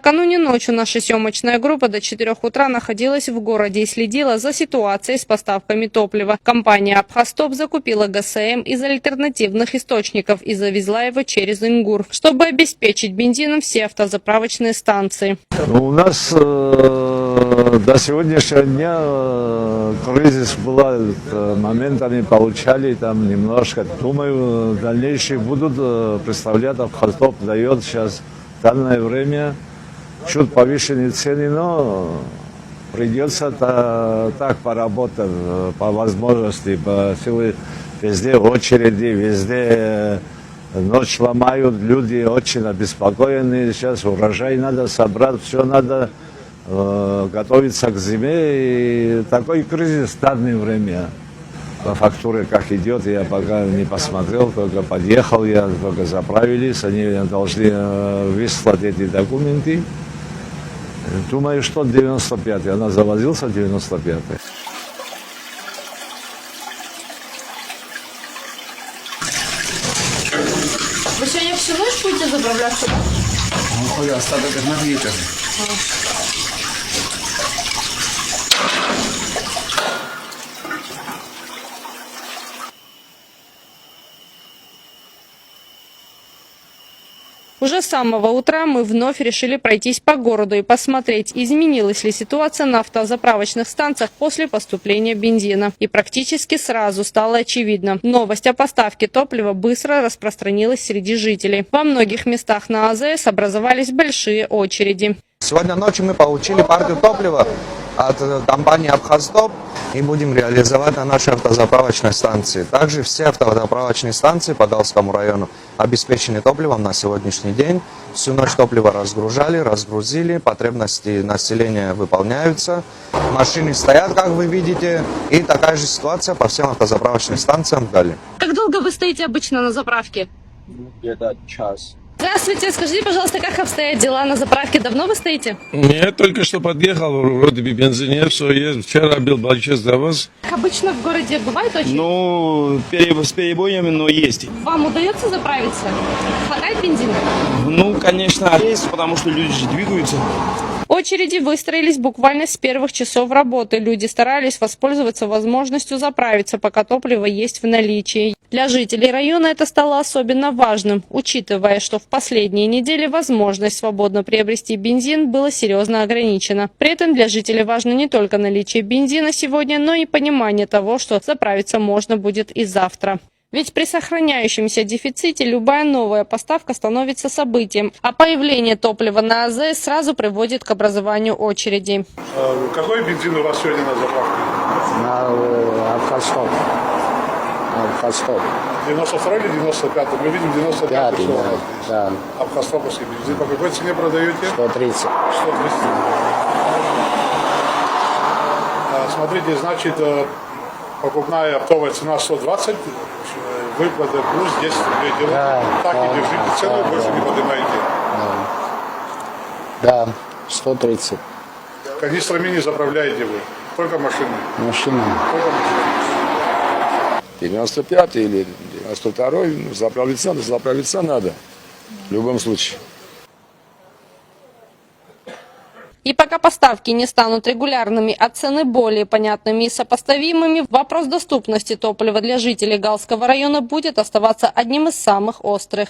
Накануне ночью наша съемочная группа до 4 утра находилась в городе и следила за ситуацией с поставками топлива. Компания «Абхазтоп» закупила ГСМ из альтернативных источников и завезла его через Ингур, чтобы обеспечить бензином все автозаправочные станции. У нас до сегодняшнего дня кризис был, моментами получали там немножко. Думаю, дальнейшие будут представлять «Абхазтоп» дает сейчас в данное время чуть повышенные цены, но придется так поработать по возможности, по силе. Везде очереди, везде ночь ломают, люди очень обеспокоены. Сейчас урожай надо собрать, все надо готовиться к зиме. И такой кризис в данное время. По фактуре как идет, я пока не посмотрел, только подъехал, только заправились, они должны выслать эти документы. Думаю, что 95-й, она завозился 95-й. Вы сегодня всю ночь будете заправляться? Ну, остаток на вечер. Уже с самого утра мы вновь решили пройтись по городу и посмотреть, изменилась ли ситуация на автозаправочных станциях после поступления бензина. И практически сразу стало очевидно. Новость о поставке топлива быстро распространилась среди жителей. Во многих местах на АЗС образовались большие очереди. Сегодня ночью мы получили партию топлива от компании «Абхазтоп» и будем реализовать на нашей автозаправочной станции. Также все автозаправочные станции по Галскому району обеспечены топливом на сегодняшний день. Всю ночь топливо разгрузили, потребности населения выполняются. Машины стоят, как вы видите, и такая же ситуация по всем автозаправочным станциям в Галле. Как долго вы стоите обычно на заправке? Где-то час. Здравствуйте, скажите, пожалуйста, как обстоят дела на заправке? Давно вы стоите? Нет, только что подъехал, вроде бы бензин нет, все есть. Вчера был большой завоз. Обычно в городе бывает очередь? Ну, с перебоями, но есть. Вам удается заправиться? Хватает бензина? Ну, конечно, есть, потому что люди же двигаются. Очереди выстроились буквально с первых часов работы. Люди старались воспользоваться возможностью заправиться, пока топливо есть в наличии. Для жителей района это стало особенно важным, учитывая, что в последние недели возможность свободно приобрести бензин была серьезно ограничена. При этом для жителей важно не только наличие бензина сегодня, но и понимание того, что заправиться можно будет и завтра. Ведь при сохраняющемся дефиците любая новая поставка становится событием, а появление топлива на АЗС сразу приводит к образованию очередей. Какой бензин у вас сегодня на заправке? На «Абхазтоп». 92 или 95? Мы видим 95. Да. Абхазтоповский бензин. По какой цене продаете? 130. 130. Смотрите, значит, покупная оптовая цена 120, выплаты плюс 10 рублей делаете. Да, так и держите цену, больше не поднимаете. Да, 130. Канистрами не заправляете вы, только машины. Машина. Только машины. 95 или 92-й, заправиться надо. В любом случае. И пока поставки не станут регулярными, а цены более понятными и сопоставимыми, вопрос доступности топлива для жителей Галского района будет оставаться одним из самых острых.